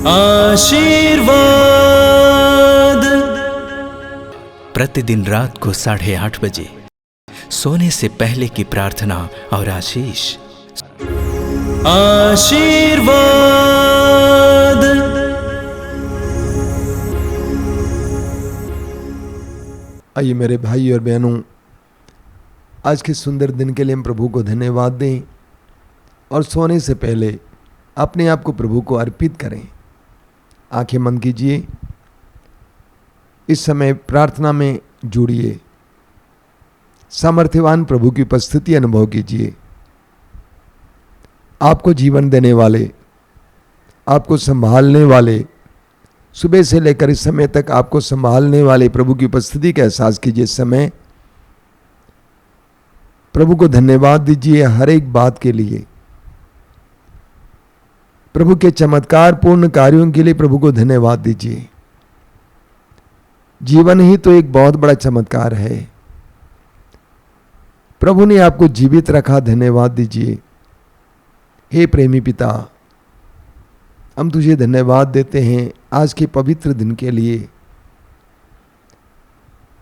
आशीर्वाद। प्रतिदिन रात को 8:30 बजे सोने से पहले की प्रार्थना और आशीष। आशीर्वाद। आइए मेरे भाई और बहनों, आज के सुंदर दिन के लिए हम प्रभु को धन्यवाद दें और सोने से पहले अपने आप को प्रभु को अर्पित करें। आंखें बंद कीजिए, इस समय प्रार्थना में जुड़िए, सामर्थ्यवान प्रभु की उपस्थिति अनुभव कीजिए। आपको जीवन देने वाले, आपको संभालने वाले, सुबह से लेकर इस समय तक आपको संभालने वाले प्रभु की उपस्थिति का एहसास कीजिए। इस समय प्रभु को धन्यवाद दीजिए हर एक बात के लिए। प्रभु के चमत्कार पूर्ण कार्यों के लिए प्रभु को धन्यवाद दीजिए। जीवन ही तो एक बहुत बड़ा चमत्कार है। प्रभु ने आपको जीवित रखा, धन्यवाद दीजिए। हे प्रेमी पिता, हम तुझे धन्यवाद देते हैं आज के पवित्र दिन के लिए।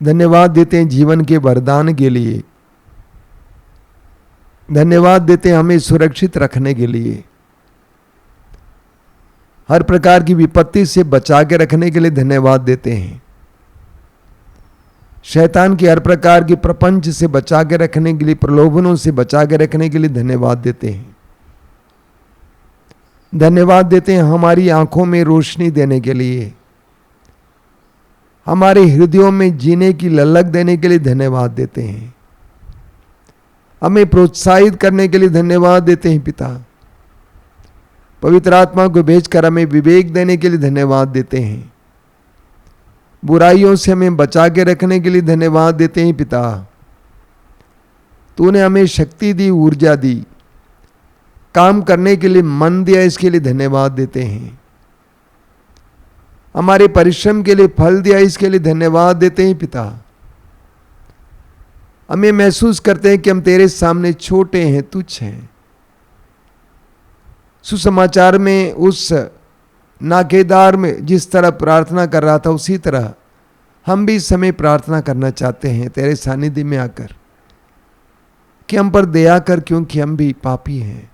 धन्यवाद देते हैं जीवन के वरदान के लिए। धन्यवाद देते हैं हमें सुरक्षित रखने के लिए। हर प्रकार की विपत्ति से बचा के रखने के लिए धन्यवाद देते हैं। शैतान की हर प्रकार की प्रपंच से बचा के रखने के लिए, प्रलोभनों से बचा के रखने के लिए धन्यवाद देते हैं। धन्यवाद देते हैं हमारी आंखों में रोशनी देने के लिए, हमारे हृदयों में जीने की ललक देने के लिए धन्यवाद देते हैं। हमें प्रोत्साहित करने के लिए धन्यवाद देते हैं पिता। पवित्र आत्मा को भेजकर हमें विवेक देने के लिए धन्यवाद देते हैं। बुराइयों से हमें बचा के रखने के लिए धन्यवाद देते हैं पिता। तूने हमें शक्ति दी, ऊर्जा दी, काम करने के लिए मन दिया, इसके लिए धन्यवाद देते हैं। हमारे परिश्रम के लिए फल दिया, इसके लिए धन्यवाद देते हैं पिता। हमें महसूस करते हैं कि हम तेरे सामने छोटे हैं, तुच्छ हैं। सुसमाचार में उस नाकेदार में जिस तरह प्रार्थना कर रहा था, उसी तरह हम भी इस समय प्रार्थना करना चाहते हैं तेरे सानिध्य में आकर कि हम पर दया कर, क्योंकि हम भी पापी हैं।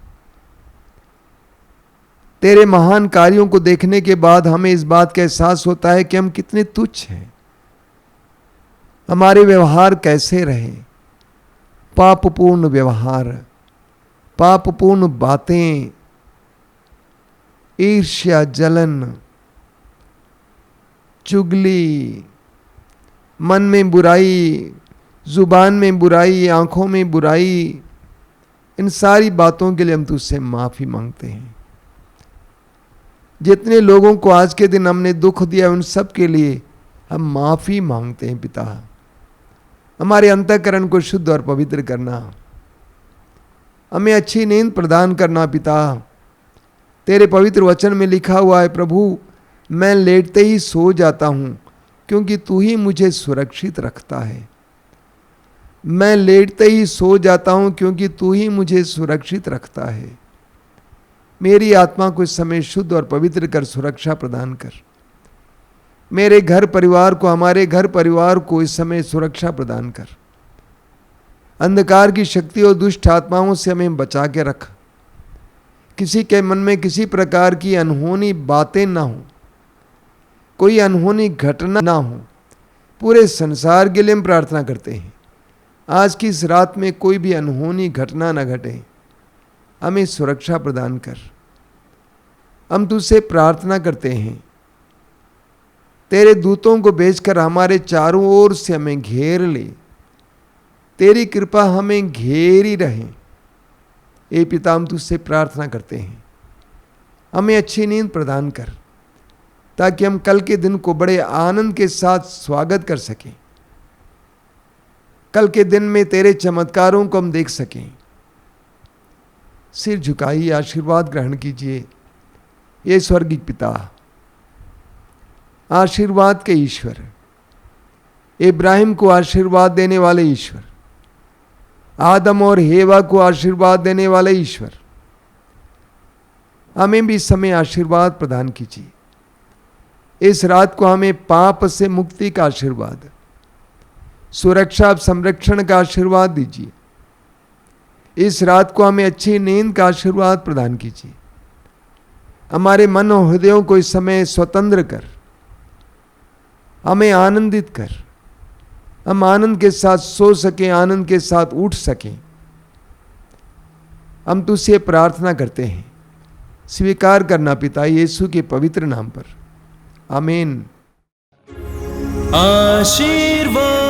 तेरे महान कार्यों को देखने के बाद हमें इस बात का एहसास होता है कि हम कितने तुच्छ हैं। हमारे व्यवहार कैसे रहे, पापपूर्ण व्यवहार, पापपूर्ण बातें, ईर्ष्या, जलन, चुगली, मन में बुराई, जुबान में बुराई, आंखों में बुराई, इन सारी बातों के लिए हम तुझसे माफी मांगते हैं। जितने लोगों को आज के दिन हमने दुख दिया, उन सब के लिए हम माफी मांगते हैं पिता। हमारे अंतःकरण को शुद्ध और पवित्र करना, हमें अच्छी नींद प्रदान करना पिता। तेरे पवित्र वचन में लिखा हुआ है प्रभु, मैं लेटते ही सो जाता हूं क्योंकि तू ही मुझे सुरक्षित रखता है। मैं लेटते ही सो जाता हूं क्योंकि तू ही मुझे सुरक्षित रखता है। मेरी आत्मा को इस समय शुद्ध और पवित्र कर सुरक्षा प्रदान कर। मेरे घर परिवार को, हमारे घर परिवार को इस समय सुरक्षा प्रदान कर। अंधकार की शक्ति और दुष्ट आत्माओं से हमें बचा के रख। किसी के मन में किसी प्रकार की अनहोनी बातें ना हो, कोई अनहोनी घटना ना हो। पूरे संसार के लिए हम प्रार्थना करते हैं आज की इस रात में कोई भी अनहोनी घटना ना घटे। हमें सुरक्षा प्रदान कर। हम तुझसे प्रार्थना करते हैं, तेरे दूतों को भेजकर हमारे चारों ओर से हमें घेर ले। तेरी कृपा हमें घेरी रहे। ए पिता, हम तुझसे प्रार्थना करते हैं, हमें अच्छी नींद प्रदान कर ताकि हम कल के दिन को बड़े आनंद के साथ स्वागत कर सकें। कल के दिन में तेरे चमत्कारों को हम देख सकें। सिर झुकाइए, आशीर्वाद ग्रहण कीजिए। ये स्वर्गीय पिता, आशीर्वाद के ईश्वर, इब्राहिम को आशीर्वाद देने वाले ईश्वर, आदम और हेवा को आशीर्वाद देने वाले ईश्वर, हमें भी इस समय आशीर्वाद प्रदान कीजिए। इस रात को हमें पाप से मुक्ति का आशीर्वाद, सुरक्षा संरक्षण का आशीर्वाद दीजिए। इस रात को हमें अच्छी नींद का आशीर्वाद प्रदान कीजिए। हमारे मन और हृदयों को इस समय स्वतंत्र कर, हमें आनंदित कर, हम आनंद के साथ सो सकें, आनंद के साथ उठ सकें। हम तुझसे प्रार्थना करते हैं, स्वीकार करना पिता यीशु के पवित्र नाम पर, आमीन। आशीर्वाद